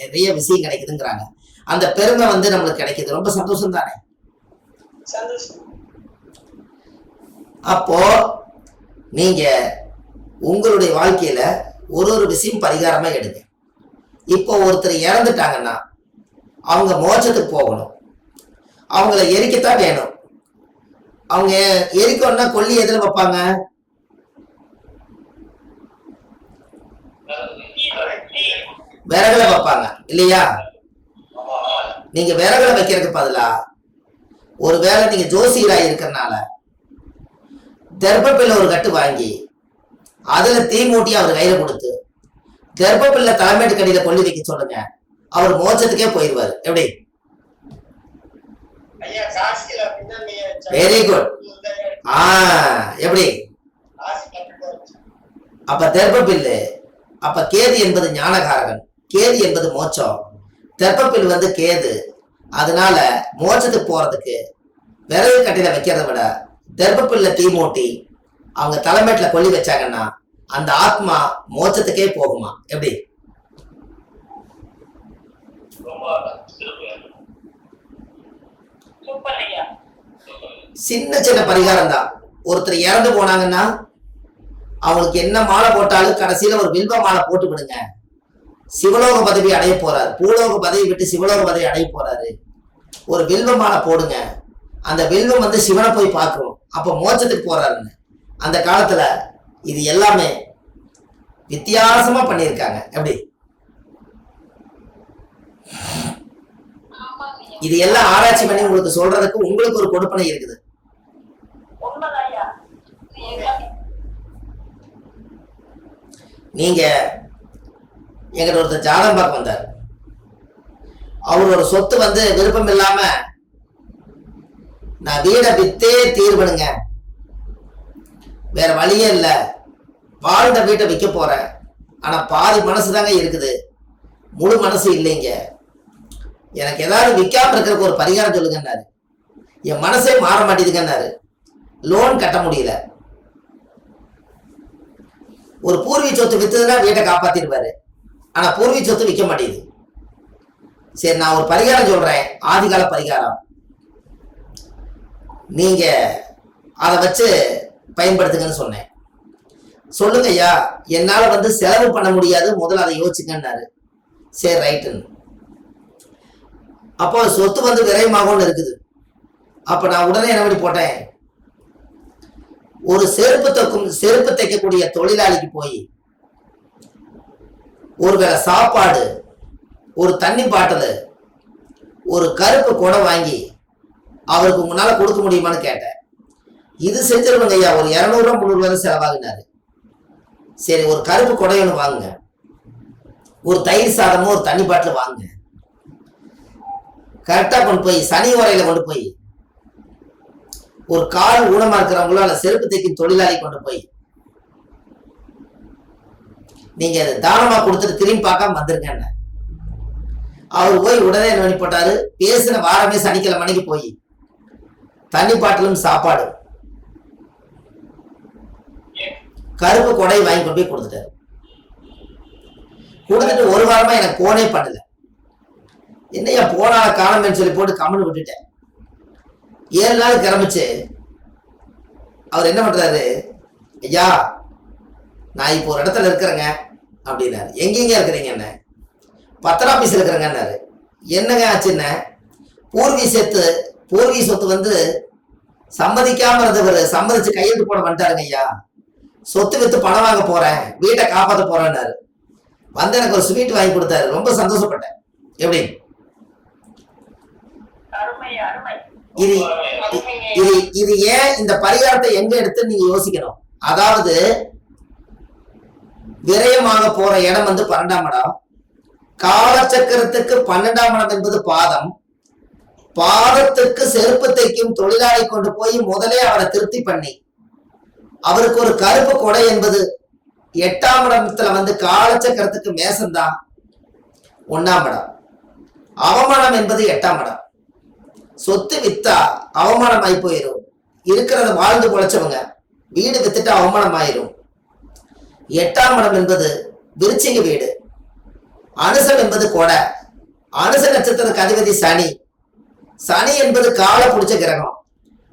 நிறைய விஷயம் கிடைக்குதுங்கிறாங்க. அந்த பெருமை வந்து நம்மளுக்கு கிடைக்குது, ரொம்ப சந்தோஷம் தானே. அப்போ நீங்க உங்களுடைய வாழ்க்கையில ஒரு விஷயம் பரிகாரமா எடுங்க. இப்போ ஒருத்தர் இறந்துட்டாங்கன்னா அவங்க மோட்சத்துக்கு போகணும், அவங்கள எரிக்கத்தான் வேணும். அவங்க எரிக்கணும்னா கொல்லி எதுல வைப்பாங்க? விறகுல வைப்பாங்க இல்லையா? நீங்க விறகுல வைக்கிறதுக்கு பதிலா ஒருவேளை நீங்க ஜோசியரா இருக்கிறதுனால கர்ப்பப்பிள்ளை ஒரு கட்டு வாங்கி அதுல தீ மூட்டி அவர் கையில கொடுத்து கர்ப்பப்பிள்ளை தலைமைட்டு கடியில கொல்லி வைக்க சொல்லுங்க, அவர் மோட்சத்துக்கே போயிடுவாரு. எப்படி? Very good. எப்படி? அப்ப கர்ப்பப்பிள்ளை, அப்ப கேது என்பது ஞானகாரகன், கேது என்பது மோட்சம், தெப்பப்பில் வந்து கேது. அதனால மோட்சத்துக்கு போறதுக்கு விறகு கட்டில வைக்கிறத விட தெப்பப்பில்ல தீ மூட்டி அவங்க தலைமையில கொல்லி வச்சாங்கன்னா அந்த ஆத்மா மோட்சத்துக்கே போகுமா? எப்படி? சின்ன சின்ன பரிகாரம் தான். ஒருத்தர் இறந்து போனாங்கன்னா அவங்களுக்கு என்ன மாலை போட்டாலும் கடைசியில ஒரு வில்வ மாலை போட்டு விடுங்க, சிவலோக பதவி அடைய போறாரு, பூலோக பதவி விட்டு சிவலோக பதவி அடைய போறாரு, ஒரு வில்வ மாலை போடுங்க, அந்த வில்வம் வந்து சிவனை போய் பார்க்கணும், அப்ப மோட்சத்துக்கு போறாருன்னு. அந்த காலத்துல இது எல்லாமே வித்தியாசமா பண்ணியிருக்காங்க. எப்படி? இது எல்லாம் ஆராய்ச்சி பண்ணி உங்களுக்கு சொல்றதுக்கு உங்களுக்கு ஒரு கொடுப்பனை இருக்குது. நீங்க எங்கிட்ட ஒருத்தர் ஜாதகம் பார்க்க வந்தார். அவரோட சொத்து வந்து விருப்பம் இல்லாம நான் வீடை வித்தே தீர்வனுங்க, வேற வழியே இல்லை, வாழ்ந்த வீட்டை விற்க போறேன், ஆனா பாதி மனசு தாங்க இருக்குது, முழு மனசு இல்லைங்க, எனக்கு ஏதாவது விற்காம இருக்கிறதுக்கு ஒரு பரிகாரம் சொல்லுங்கன்னாரு. என் மனசே மாற மாட்டேதுங்கன்னாரு. லோன் கட்ட முடியல, ஒரு பூர்வீக சொத்து வித்ததுன்னா வீட்டை காப்பாத்திருப்பாரு, ஆனா பூர்வீக சொத்து விற்க மாட்டேங்குது. சரி, நான் ஒரு பரிகாரம் சொல்றேன், ஆதிகால பரிகாரம், நீங்க அதை வச்சு பயன்படுத்துங்கன்னு சொன்னேன். சொல்லுங்க ஐயா, என்னால வந்து செலவு பண்ண முடியாது, முதல்ல அதை யோசிச்சுங்கன்னாரு. சரி ரைட்டுன்னு. அப்போ சொத்து வந்து விரயமாகும்னு இருக்குது. அப்ப நான் உடனே என்ன பண்ணி போட்டேன், ஒரு செருப்பு தைக்கக்கூடிய தொழிலாளிக்கு போய் ஒருவேளை சாப்பாடு, ஒரு தண்ணி பாட்டில், ஒரு கருப்பு குடம் வாங்கி அவருக்கு முன்னால கொடுக்க முடியுமான்னு கேட்டேன். இது செஞ்சிருவாங்க ஐயா, ஒரு 200 ரூபா 300 ரூபாய் செலவாகினாரு. சரி, ஒரு கருப்பு குடையொன்று வாங்குங்க, ஒரு தயிர் சாதமும் ஒரு தண்ணி பாட்டில் வாங்குங்க, கரெக்டா கொண்டு போய் சனி உரையில கொண்டு போய் ஒரு கால் ஊனமா இருக்கிறவங்களோ அல்ல செருப்பு தைக்கும் தொழிலாளி கொண்டு போய் நீங்க அதை தானமா கொடுத்துட்டு திரும்பி பார்க்காம வந்துருங்க. அவர் போய் உடனே என்ன பண்ணி போட்டாரு, பேசின வாரமே சனிக்கிழமை மணிக்கு போய் தண்ணி பாட்டிலும் சாப்பாடு கருப்பு கொடை வாங்கி கொண்டு போய் கொடுத்துட்டாரு. கொடுத்துட்டு ஒரு வாரமா எனக்கு போனே பண்ணல. என்னையா போனா காணமேன்னு சொல்லி போட்டு கம்முன்னு விட்டுட்டேன். 7 நாள் கிளம்பிச்சு. அவர் என்ன பண்றாரு, ஐயா நான் இப்போ ஒரு இடத்துல இருக்கிறேங்க அப்படின்னாரு. எங்கெங்க இருக்கிறீங்க? என்ன பத்திர ஆபீஸ் இருக்கிறேங்கன்னாரு. என்னங்க ஆச்சுன்ன, பூர்வீக சொத்து வந்து சம்மதிக்காம இருந்தவர் சம்மதிச்சு கையெழுத்து போட வந்துட்டாருங்க ஐயா, சொத்து வித்து பணம் வாங்க போறேன், வீட்டை காப்பாற்ற போறேன்னாரு. வந்து எனக்கு ஒரு ஸ்வீட் வாங்கி கொடுத்தாரு, ரொம்ப சந்தோஷப்பட்டேன். எப்படி? இது இது இது ஏன் இந்த பரிகாரத்தை எங்க எடுத்து நீங்க யோசிக்கணும். அதாவது விரயமாக போற இடம் வந்து 12ஆம் இடம், காலச்சக்கரத்துக்கு 12ஆம் இடம் என்பது பாதம், பாதத்துக்கு செருப்பு தைக்கும் தொழிலாளி கொண்டு போய் முதலே அவரை திருப்தி பண்ணி அவருக்கு ஒரு கருப்பு கொடை என்பது 8ஆம் இடத்துல வந்து காலச்சக்கரத்துக்கு மேசம்தான் 1ஆம் இடம், அவமானம் என்பது 8ஆம் இடம். சொத்து வித்தா அவமானம் ஆகி போயிடும். இருக்கிறத வாழ்ந்து பொழைச்சவங்க வீடு வித்துட்டு அவமானம் ஆயிரும். 8ஆம் இடம் என்பது விருச்சிக வீடு, அனுசம் என்பது கொடை. அனுச நட்சத்திரத்துக்கு அதிபதி சனி. சனி என்பது காலை பிடிச்ச கிரகம்.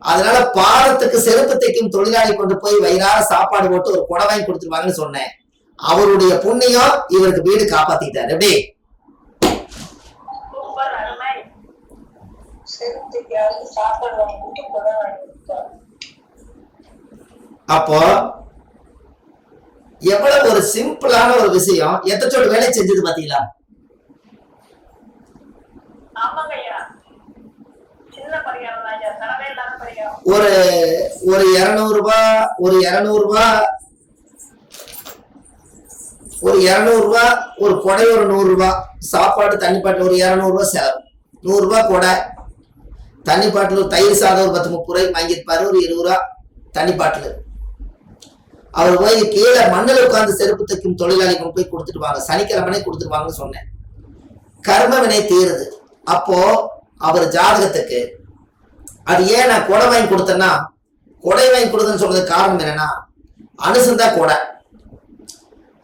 அதனால பாதத்துக்கு செருப்பு தைக்கும் தொழிலாளி கொண்டு போய் வயிறார சாப்பாடு போட்டு ஒரு கொடை வாங்கி கொடுத்துருவாங்கன்னு சொன்னேன். அவருடைய புண்ணியம் இவருக்கு வீடு காப்பாத்திட்டாரு. எப்படி? அப்போ எவ்வளவு ஒரு சிம்பிளான ஒரு விஷயம் எத்தச்சோட வேலை செஞ்சது பாத்தீங்களா? ஒரு ஒரு 200 ரூபாய் ஒரு 200 ரூபாய் ஒரு 200 ரூபாய் ஒரு கொடை, ஒரு 100 ரூபாய் சாப்பாடு தண்ணி பாட்டில், ஒரு 200 ரூபாய் செலவு, 100 ரூபாய் கொடை, தண்ணி பாட்டில் ஒரு தயிர் சாதம் ஒரு 10-30 ரூபாய்க்கு வாங்கியிருப்பாரு, ஒரு 20 ரூபாய் தண்ணி பாட்டில். அவர் போய் கீழே மண்ணில் உட்கார்ந்து செருப்பு தைக்கும் தொழிலாளி கொண்டு போய் கொடுத்துட்டு சனிக்கிழமை கொடுத்துருவாங்கன்னு சொன்னேன். கர்ம வினை தீருது. அப்போ அவர் ஜாதகத்துக்கு அது ஏன் நான் கொடை வாங்கி கொடுத்தேன்னா, கொடை வாங்கி கொடுத்தேன்னு சொல்றதுக்கு காரணம் என்னன்னா, அனுசந்தா கொடை.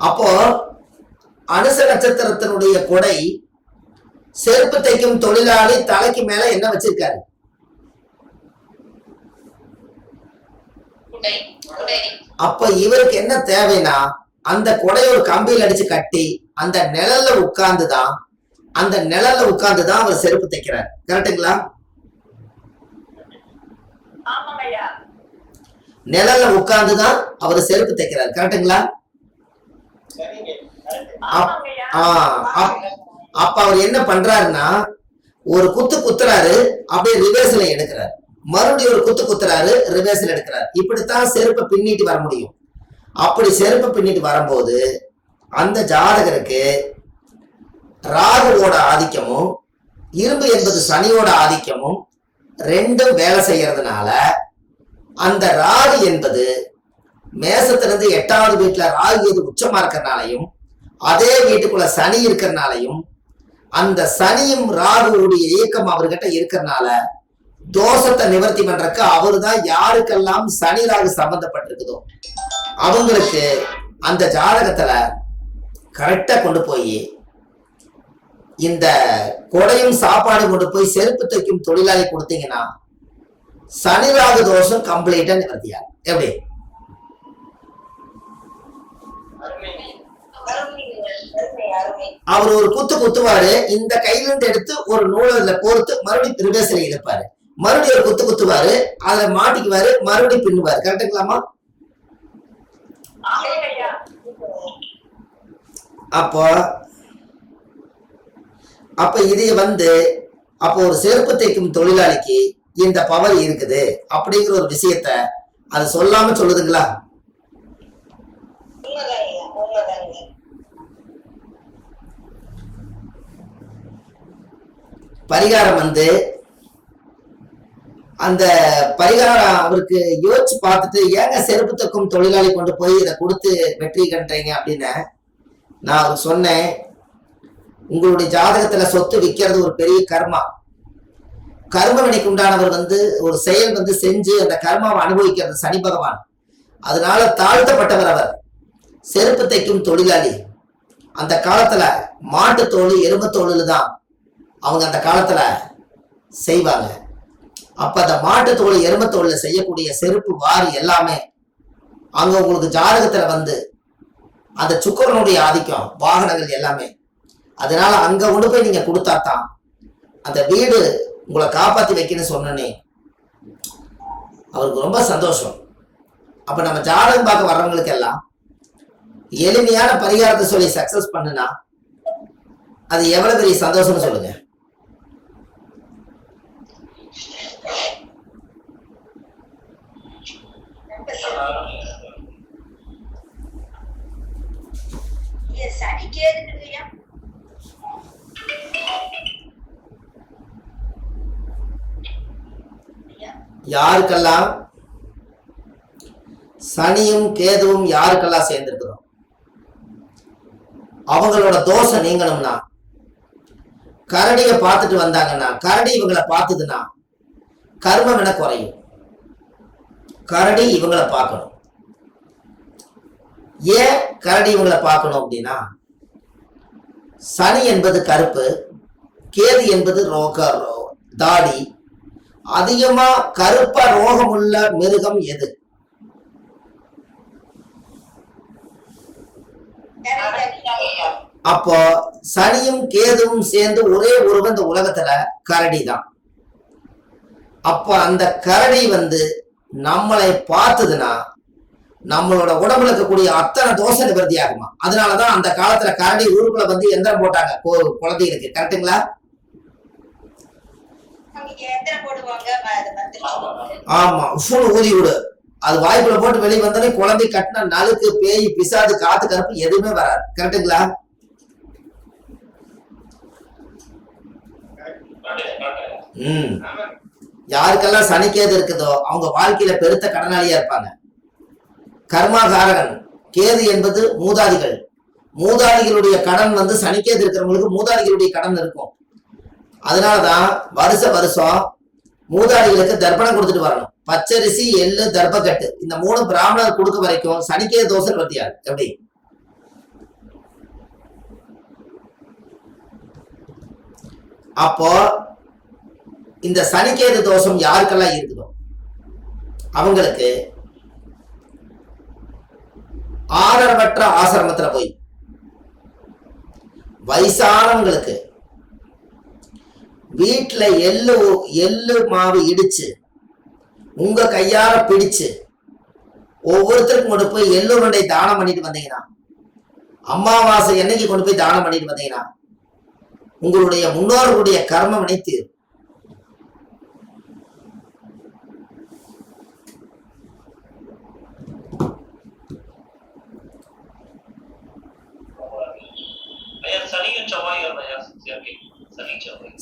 அப்போ அனுச நட்சத்திரத்தினுடைய கொடை செருப்பு தைக்கும் தொழிலாளி தலைக்கு மேல என்ன வச்சிருக்காரு? அப்ப இவருக்கு என்ன தேவைன்னா, அந்த கொடையை ஒரு கம்பியில் அடிச்சு கட்டி அந்த நிழல்ல உட்கார்ந்துதான் அவர் செருப்பு தைக்கிறார். கரெக்டுங்களா? நிழல்ல உட்கார்ந்துதான் அவர் செருப்பு தைக்கிறார். கரெக்டுங்களா? அப்ப அவர் என்ன பண்றாருன்னா, ஒரு குத்து குத்துறாரு, அப்படியே ரிவர்ஸ்ல எடுக்கிறார், மறுபடியும் ஒரு குத்து குத்துறாரு, ரிவர்ஸ்ல எடுக்கிறார். இப்படித்தான் செருப்பை பின்னிட்டு வர முடியும். அப்படி செருப்பை பின்னிட்டு வரும்போது அந்த ஜாதகருக்கு ராகுவோட ஆதிக்கமும் இரும்பு என்பது சனியோட ஆதிக்கமும் ரெண்டும் வேலை செய்யறதுனால அந்த ராகு என்பது மேசத்திலிருந்து 8வது வீட்டுல ராகு எது உச்சமா இருக்கிறனாலையும் அதே வீட்டுக்குள்ள சனி இருக்கிறனாலையும் அந்த சனியும் ராகுடைய இயக்கம் அவர்கிட்ட இருக்கிறனால தோஷத்தை நிவர்த்தி பண்றதுக்கு அவரு தான் யாருக்கெல்லாம் சனி ராகு சம்பந்தப்பட்டிருக்குதோ அவங்களுக்கு அந்த ஜாதகத்துல கரெக்டா கொண்டு போய் இந்த கொடையும் சாப்பாடு கொண்டு போய் செருப்பு தைக்கும் தொழிலாளி கொடுத்தீங்கன்னா சனி ராகு தோஷம் கம்ப்ளீட்டா நிவர்த்தியாகும். எப்படி? அவர் ஒரு குத்து குத்துவாரு, இந்த கையில இருந்து எடுத்து ஒரு நூலில் கோர்த்து மறுபடியும் ரிவர்ஸ்ல இழுப்பாரு, மறுபடியும் ஒரு குத்து குத்துவாரு, அதை மாட்டிக்குவாரு, மறுபடியும் பின்னுவாரு. கரெக்டுங்களாமா? அப்ப இது அப்போ ஒரு செருப்பு தைக்கும் தொழிலாளிக்கு இந்த பவர் இருக்குது அப்படிங்கிற ஒரு விஷயத்த அது சொல்லாம சொல்லுதுங்களா? பரிகாரம் அந்த பரிகாரம் அவருக்கு யோசிச்சு பார்த்துட்டு, ஏங்க செருப்பு தைக்கும் தொழிலாளி கொண்டு போய் இதை கொடுத்து வெற்றி கண்டீங்க அப்படின்னு நான் அவருக்கு சொன்னேன். உங்களுடைய ஜாதகத்துல சொத்து விற்கிறது ஒரு பெரிய கர்மா. கர்ம வினைக்கு உண்டானவர் ஒரு செயல் செஞ்சு அந்த கர்மாவை அனுபவிக்கிறது சனி பகவான். அதனால தாழ்த்தப்பட்டவர் அவர். செருப்பு தைக்கும் தொழிலாளி அந்த காலத்துல மாட்டு தோல் எருமை தோல் தான் அவங்க அந்த காலத்துல செய்வாங்க. அப்ப அந்த மாட்டு தோல் எருமை தோல்ல செய்யக்கூடிய செருப்பு வாரி எல்லாமே அங்க உங்களுக்கு ஜாதகத்துல அந்த சுக்கரனுடைய ஆதிக்கம், வாகனங்கள் எல்லாமே. அதனால அங்க கொண்டு போய் நீங்க கொடுத்தாதான் அந்த வீடு உங்களை காப்பாத்தி வைக்கணும்னு சொன்னனே அவருக்கு ரொம்ப சந்தோஷம். அப்ப நம்ம ஜாதகம் பார்க்க வர்றவங்களுக்கு எல்லாம் எளிமையான பரிகாரத்தை சொல்லி சக்சஸ் பண்ணுனா அது எவ்வளவு பெரிய சந்தோஷம்னு சொல்லுங்க. யாருக்கெல்லாம் சனியும் கேதுவும் யாருக்கெல்லாம் சேர்ந்திருக்கிறோம் அவங்களோட தோஷம் நீங்கணும்னா, கரடிய பார்த்துட்டு வந்தாங்கன்னா, கரடி இவங்களை பார்த்ததுன்னா கர்மம் என குறையும். கரடி இவங்களை பார்க்கணும். ஏன் கரடி இவங்களை பார்க்கணும் அப்படின்னா, சனி என்பது கருப்பு, கேது என்பது தாடி. அதிகமா கருப்பா ரோகம் உள்ள மிருகம் எது? அப்போ சனியும் கேதுவும் சேர்ந்து ஒரே உருவம் இந்த உலகத்துல கரடி தான். அப்போ அந்த கரடி நம்மளை பார்த்ததுன்னா நம்மளோட உடம்புல இருக்கக்கூடிய அத்தனை தோஷ நிவர்த்தி ஆகுமா. அதனாலதான் அந்த காலத்துல கரடி ஊருக்குள்ள எந்திரம் போட்டாங்க குழந்தைகளுக்கு. கரெக்டுங்களா? ஆமா, உஃப்னு ஊதி விடு. அது வாய்ப்புல போட்டு வெளியே வந்தாலே குழந்தை கட்டின நலுக்கு, பேய், பிசாது, காத்து, கருப்பு எதுவுமே வராது. கரெக்டுங்களா? யாருக்கெல்லாம் சனிக்கேது இருக்குதோ அவங்க வாழ்க்கையில பெருத்த கடனாளியா இருப்பாங்க. கர்மாகாரகன் கேது என்பது மூதாதிகள். மூதாதிகளுடைய கடன் சனிக்கேது இருக்கிறவங்களுக்கு மூதாதிகளுடைய கடன் இருக்கும். அதனாலதான் வருஷம் மூதாதிகளுக்கு தர்ப்பணம் கொடுத்துட்டு வரணும். பச்சரிசி, எள்ளு, தர்ப்பக்கட்டு இந்த 3 பிராமணர் கொடுக்க வரைக்கும் சனிக்கேது தோசை பத்தியாது. எப்படி? அப்போ இந்த சனிக்கேது தோஷம் யாருக்கெல்லாம் இருக்குதோ அவங்களுக்கு ஆதரவற்ற ஆசிரமத்துல போய், வயசானவங்களுக்கு வீட்டுல எள்ளு மாவு இடிச்சு உங்க கையால பிடிச்சு ஒவ்வொருத்தருக்கும் கொண்டு போய் எள்ளு உருண்டை தானம் பண்ணிட்டு வந்தீங்கன்னா, அமாவாசை என்னைக்கு கொண்டு போய் தானம் பண்ணிட்டு வந்தீங்கன்னா உங்களுடைய முன்னோர்களுடைய கர்மம் நினைத்து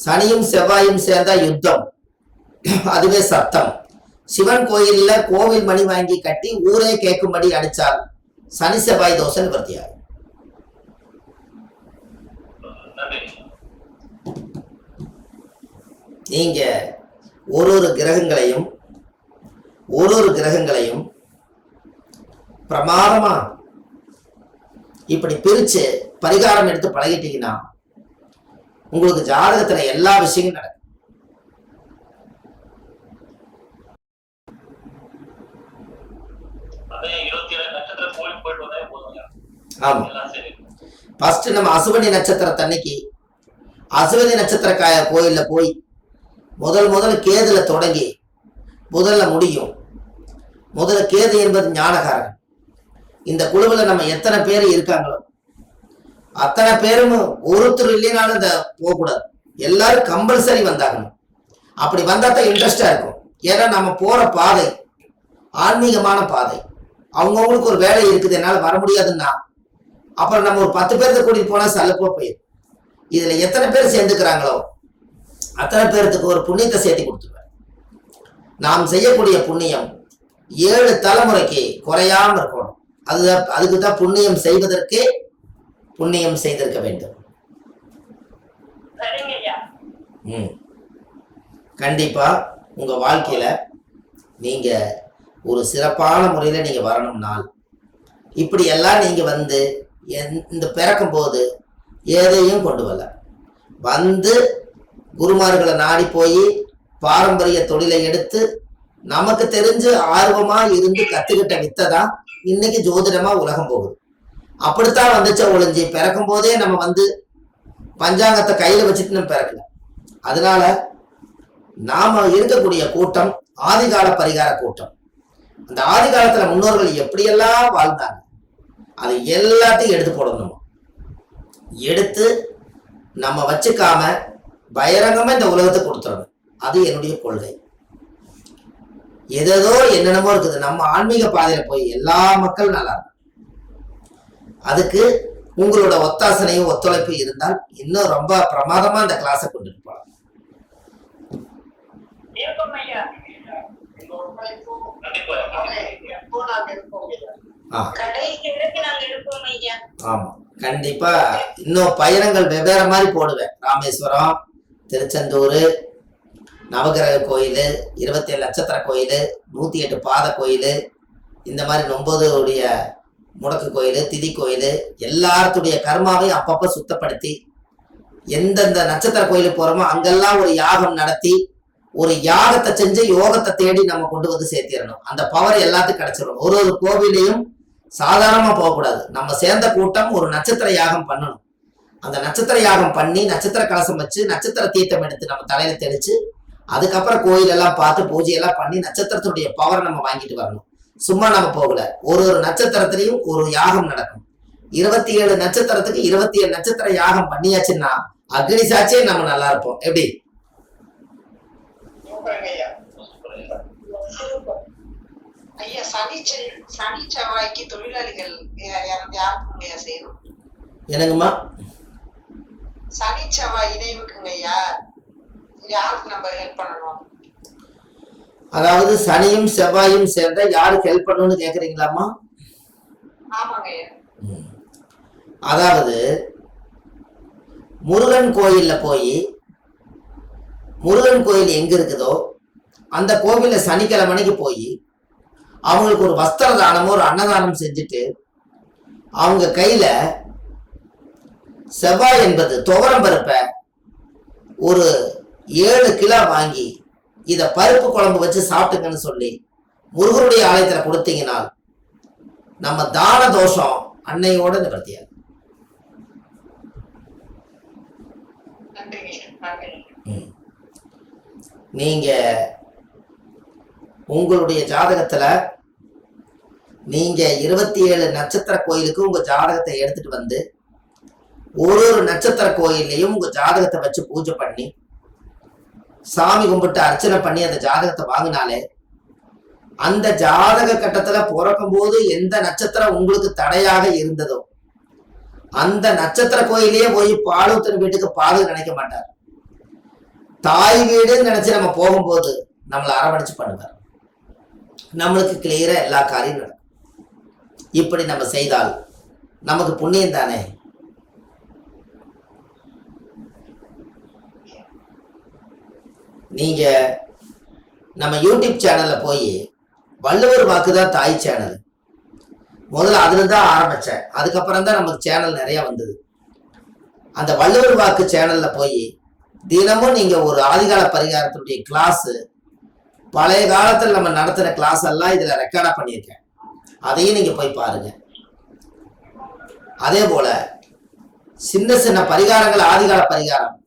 சனியும் செவ்வாயும் சேர்ந்தா யுத்தம், அதுவே சத்தம். சிவன் கோயில்ல கோவில் மணி வாங்கி கட்டி ஊரே கேட்கும்படி அடிச்சால் சனி செவ்வாய் தோஷம் நிவர்த்தியாகும். நீங்க ஒரு கிரகங்களையும் பிரமாதமா இப்படி பிரிச்சு பரிகாரம் எடுத்து பழகிட்டீங்கன்னா உங்களுக்கு ஜாதகத்துல எல்லா விஷயங்களும் நடக்கும். ஆமா, ஃபர்ஸ்ட் நம்ம அசுவனி நட்சத்திரத்தன்னைக்கு அசுவனி நட்சத்திர கோயில்ல போய் முதல் கேதுல தொடங்கி முதல்ல முடியும். முதல்ல கேது என்பது ஞானகாரன். இந்த குழுவில் நம்ம எத்தனை பேர் இருக்காங்களோ அத்தனை பேரும் ஒருத்தர் இல்லைனாலும் இந்த போகக்கூடாது. எல்லாரும் கம்பல்சரி வந்தாகணும். அப்படி வந்தா தான் இன்ட்ரெஸ்டா இருக்கும். ஏன்னா நம்ம போற பாதை ஆன்மீகமான பாதை. அவங்கவுங்களுக்கு ஒரு வேலை இருக்குது, என்னால் வர முடியாதுன்னா அப்புறம் நம்ம ஒரு 10 பேர்த்த கூட்டிட்டு போனா சலுப்பா போயிடும். இதுல எத்தனை பேர் சேர்ந்துக்கிறாங்களோ அத்தனை பேர்த்துக்கு ஒரு புண்ணியத்தை சேர்த்து கொடுத்துருவேன். நாம் செய்யக்கூடிய புண்ணியம் 7 தலைமுறைக்கு குறையாம இருக்கணும். அதுக்குதான் புண்ணியம் செய்வதற்கே புண்ணியம் செய்திருக்க வேண்டும். கண்டிப்பா உங்க வாழ்க்கையில நீங்க ஒரு சிறப்பான முறையில நீங்க வரணும்னால் இப்படி எல்லாம் நீங்க இந்த பிறக்கும் போது எதையும் கொண்டு வரல. குருமார்களை நாடி போய் பாரம்பரிய தொழிலை எடுத்து நமக்கு தெரிஞ்சு ஆர்வமா இருந்து கத்துக்கிட்ட வித்தை தான் இன்னைக்கு ஜோதிடமா உலகம் போகுது. அப்படித்தான் வந்துச்ச ஒழிஞ்சு பிறக்கும் போதே நம்ம பஞ்சாங்கத்தை கையில வச்சுட்டு நம்ம பிறக்கல. அதனால நாம இருக்கக்கூடிய கூட்டம் ஆதிகால பரிகார கூட்டம். அந்த ஆதி காலத்துல முன்னோர்கள் எப்படியெல்லாம் வாழ்ந்தாங்க அதை எல்லாத்தையும் எடுத்து போடணும். எடுத்து நம்ம வச்சுக்காம பகிரங்கமா இந்த உலகத்தை கொடுத்துடணும். அது என்னுடைய கொள்கை. ஏதோ என்னென்னமோ இருக்குது. நம்ம ஆன்மீக பாதையில போய் எல்லா மக்களும் நல்லா இருக்கும். அதுக்கு உங்களோட ஒத்தாசனையும் ஒத்துழைப்பு இருந்தால் இன்னும் ரொம்ப பிரமாதமா இந்த கிளாஸை கொண்டுட்டு போகலாம். ஆமா, கண்டிப்பா இன்னும் பயணங்கள் வெவ்வேறு மாதிரி போடுவேன். ராமேஸ்வரம், திருச்செந்தூர், நவகிரக கோயில், 27 நட்சத்திர கோயில், 108 பாத கோயில், இந்த மாதிரி 9 முடக்கு கோயில், திதி கோயில், எல்லாத்துடைய கர்மாவையும் அப்பப்ப சுத்தப்படுத்தி எந்தெந்த நட்சத்திர கோயிலுக்கு போறோமோ அங்கெல்லாம் ஒரு யாகம் நடத்தி ஒரு யாகத்தை செஞ்சு யோகத்தை தேடி நம்ம கொண்டு வந்து சேர்த்திடணும். அந்த பவர் எல்லாத்துக்கும் கிடைச்சிடும். ஒரு ஒரு கோவிலையும் சாதாரணமா போகக்கூடாது. நம்ம சேர்ந்த கூட்டம் ஒரு நட்சத்திர யாகம் பண்ணணும். அந்த நட்சத்திர யாகம் பண்ணி நட்சத்திர கலசம் வச்சு நட்சத்திர தீர்த்தம் எடுத்து நம்ம தலையில தெளிச்சு அதுக்கப்புறம் கோயிலெல்லாம் பார்த்து பூஜையெல்லாம் பண்ணி நட்சத்திரத்துடைய பவர் நம்ம வாங்கிட்டு வரணும். சும்மா நம்ம போகல. ஒரு ஒரு நட்சத்திரத்திலையும் ஒரு யாகம் நடக்கும். 27 நட்சத்திரத்துக்கு 27 நட்சத்திர யாகம் பண்ணியாச்சுன்னா அக்னி சாட்சியே நம்ம நல்லா இருப்போம். எப்படி? ஐயா, சனி செவ்வாய்க்கு தொழிலாளிகள் யாருக்குங்க செய்யணும்? எனக்குமா சனி செவ்வாய் இணைவுக்குங்க ஐயா, யாருக்கு நம்ம ஹெல்ப் பண்ணணும்? அதாவது சனியும் செவ்வாயும் சேர்ந்த யாருக்கு ஹெல்ப் பண்ணணும்னு கேக்குறீங்களாமா? ஆமாங்க ஐயா. அதாவது முருகன் கோயில்ல போய் முருகன் கோயில் எங்க இருக்குதோ அந்த கோவில்ல சனிக்கிழமைக்கு போய் அவங்களுக்கு ஒரு வஸ்திர தானமோ ஒரு அன்னதானம் செஞ்சுட்டு அவங்க கையில செவ்வாய் என்பது துவரம் பருப்பை ஒரு 7 கிலோ வாங்கி இத பருப்பு குழம்பு வச்சு சாப்பிட்டுங்கன்னு சொல்லி முருகனுடைய ஆலயத்துல கொடுத்தீங்கன்னா நம்ம தான தோஷம் அன்னையோட நிவர்த்தியாது. நீங்க உங்களுடைய ஜாதகத்துல நீங்க 27 நட்சத்திர கோயிலுக்கு உங்க ஜாதகத்தை எடுத்துட்டு வந்து ஒரு ஒரு நட்சத்திர கோயிலையும் உங்க ஜாதகத்தை வச்சு பூஜை பண்ணி சாமி கும்பிட்டு அர்ச்சனை பண்ணி அந்த ஜாதகத்தை வாங்கினாலே அந்த ஜாதக கட்டத்துல பிறக்கும் போது எந்த நட்சத்திரம் உங்களுக்கு தடையாக இருந்ததோ அந்த நட்சத்திர கோயிலே போய் பாலூத்தன் வீட்டுக்கு பாது நினைக்க மாட்டார். தாய் வீடுன்னு நினைச்சு நம்ம போகும்போது நம்மளை அரவணைச்சு பண்ணுவார். நம்மளுக்கு கிளியரா எல்லா காரியம் நடக்கும். இப்படி நம்ம செய்தால் நமக்கு புண்ணியம் தானே. நீங்க நம்ம யூடியூப் சேனல்ல போய் வள்ளுவர் வாக்குதான் தாய் சேனல் முதல்ல அதுல தான் ஆரம்பிச்சேன். அதுக்கப்புறம் தான் நமக்கு சேனல் நிறைய வந்தது. அந்த வள்ளுவர் வாக்கு சேனல்ல போய் தினமும் நீங்க ஒரு ஆதிகால பரிகாரத்தினுடைய கிளாஸ் பழைய காலத்தில் நம்ம நடத்தின கிளாஸ் எல்லாம் இதுல ரெக்கார்டா பண்ணியிருக்கேன். அதையும் நீங்க போய் பாருங்க. அதே போல சின்ன சின்ன பரிகாரங்கள் ஆதிகால பரிகாரம்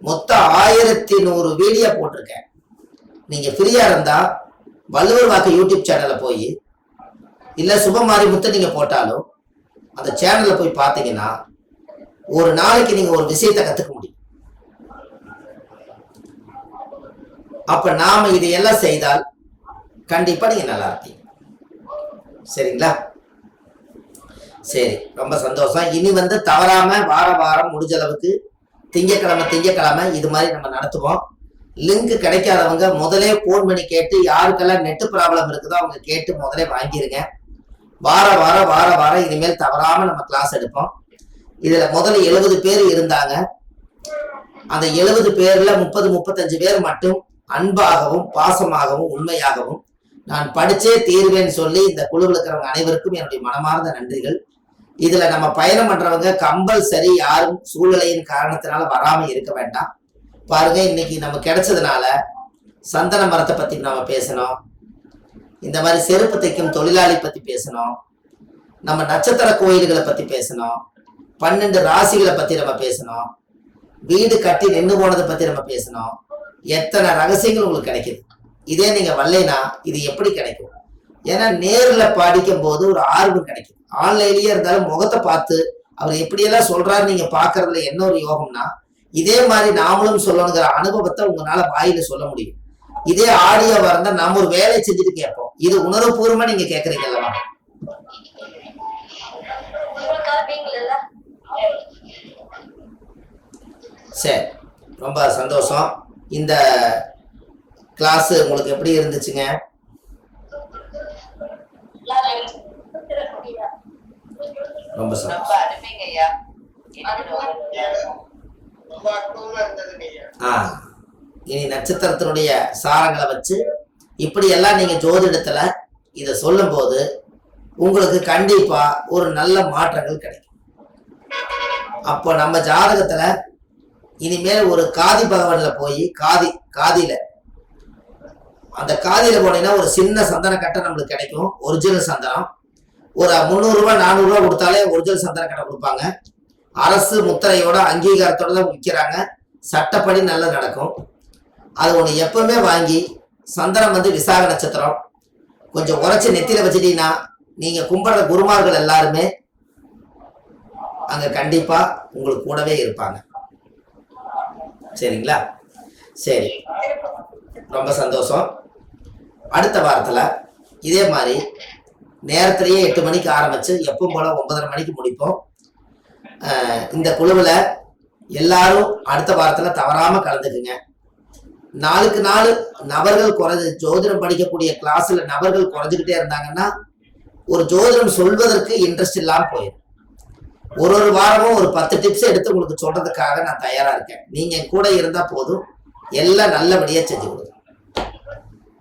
மொத்தம் 1100 வீடியோ போட்டிருக்கேன். நீங்க ஃப்ரீயா இருந்தா வள்ளுவர் வாக்கு யூடியூப் சேனல்ல போய் இல்ல சுபமாரி முத்து நீங்க போட்டாலும் அந்த சேனல்ல போய் பார்த்தீங்கன்னா ஒரு நாளைக்கு நீங்க ஒரு விஷயத்தை கத்துக்க முடியும். அப்ப நாம இதையெல்லாம் செய்தால் கண்டிப்பா நீங்க நல்லா இருப்பீங்க. சரிங்களா? சரி, ரொம்ப சந்தோஷம். இனி தவறாம வாரம் முடிஞ்ச அளவுக்கு திங்கக்கிழமை இது மாதிரி நம்ம நடத்துவோம். லிங்க் கிடைக்காதவங்க முதலே போன் பண்ணி கேட்டு யாருக்கெல்லாம் நெட் ப்ராப்ளம் இருக்குதோ அவங்க கேட்டு முதலே வாங்கிருங்க. வாரம் இனிமேல் தவறாம நம்ம கிளாஸ் எடுப்போம். இதுல முதல்ல 70 பேர் இருந்தாங்க. அந்த 70 பேர்ல 30-35 பேர் மட்டும் அன்பாகவும் பாசமாகவும் உண்மையாகவும் நான் படிச்சே தீர்வேன்னு சொல்லி இந்த குழுவில் இருக்கிறவங்க அனைவருக்கும் என்னுடைய மனமார்ந்த நன்றிகள். இதுல நம்ம பயணம் பண்றவங்க கம்பல்சரி யாரும் சூழ்நிலையின் காரணத்தினால வராம இருக்க வேண்டாம். பாருங்க, இன்னைக்கு நம்ம கிடைச்சதுனால சந்தன மரத்தை பத்தி நம்ம பேசணும், இந்த மாதிரி செருப்பு தைக்கும் தொழிலாளி பத்தி பேசணும், நம்ம நட்சத்திர கோயில்களை பத்தி பேசணும், 12 ராசிகளை பத்தி நம்ம பேசணும், வீடு கட்டி நின்று போனதை பத்தி நம்ம பேசணும். எத்தனை ரகசியங்கள் உங்களுக்கு கிடைக்குது. இதே நீங்க வரலைன்னா இது எப்படி கிடைக்கும்? ஏன்னா நேர்ல படிக்கும் போது ஒரு ஆர்வம் கிடைக்கும். ஆன்லைன்லயே இருந்தாலும் முகத்தை பார்த்து அவர் எப்படியெல்லாம் சொல்றாரு நீங்க பாக்குறதுல என்ன ஒரு யோகம்னா இதே மாதிரி நாமளும் சொல்லணுங்கிற அனுபவத்தை உங்களால வாயில சொல்ல முடியும். இதே ஆடியோவா இருந்தா நம்ம ஒரு வேலையை செஞ்சுட்டு கேட்போம். இது உணர்வுபூர்வமா நீங்க கேக்குறீங்கல்லவா? சரி, ரொம்ப சந்தோஷம். இந்த கிளாஸ் உங்களுக்கு எப்படி இருந்துச்சுங்க? ரொம்ப இனி நட்சத்திரத்தினுடைய சாரங்களை வச்சு இப்படி எல்லாம் நீங்க ஜோதிடத்துல இத சொல்லும் போது உங்களுக்கு கண்டிப்பா ஒரு நல்ல மாற்றங்கள் கிடைக்கும். அப்போ நம்ம ஜாதகத்துல இனிமேல் ஒரு காதி பகவான்ல போய் காதியில அந்த காதியில போனீங்கன்னா ஒரு சின்ன சந்தன கட்டை நம்மளுக்கு கிடைக்கும். ஒரிஜினல் சந்தனம் ஒரு 300 ரூபாய் 400 ரூபாய் கொடுத்தாலே ஒரிஜினல் சந்தன கட்டை கொடுப்பாங்க. அரசு முத்திரையோட அங்கீகாரத்தோட தான் விற்கிறாங்க. சட்டப்படி நல்லா நடக்கும். அது ஒன்று எப்பவுமே வாங்கி சந்தனம் வந்து விசாக நட்சத்திரம் கொஞ்சம் உரைச்சி நெத்தியில வச்சுட்டீங்கன்னா நீங்க கும்பிடுற குருமார்கள் எல்லாருமே அங்க கண்டிப்பா உங்களுக்கு கூடவே இருப்பாங்க. சரிங்களா? சரி, ரொம்ப சந்தோஷம். அடுத்த வாரத்துல இதே மாதிரி நேரத்திலேயே 8 மணிக்கு ஆரம்பிச்சு எப்பவும் போல 9:30 மணிக்கு முடிப்போம். இந்த குழுவில் எல்லாரும் அடுத்த வாரத்துல தவறாம கலந்துக்குங்க. நாளுக்கு நாள் நபர்கள் குறைஞ்சு ஜோதிடம் படிக்கக்கூடிய கிளாஸ்ல நபர்கள் குறைஞ்சுக்கிட்டே இருந்தாங்கன்னா ஒரு ஜோதிடம் சொல்வதற்கு இன்ட்ரெஸ்ட் இல்லாம போயிடும். ஒரு வாரமும் ஒரு 10 டிப்ஸ் எடுத்து உங்களுக்கு சொல்றதுக்காக நான் தயாரா இருக்கேன். நீங்க கூட இருந்தா போதும், எல்லாம் நல்லபடியா செஞ்சு கொடுங்க.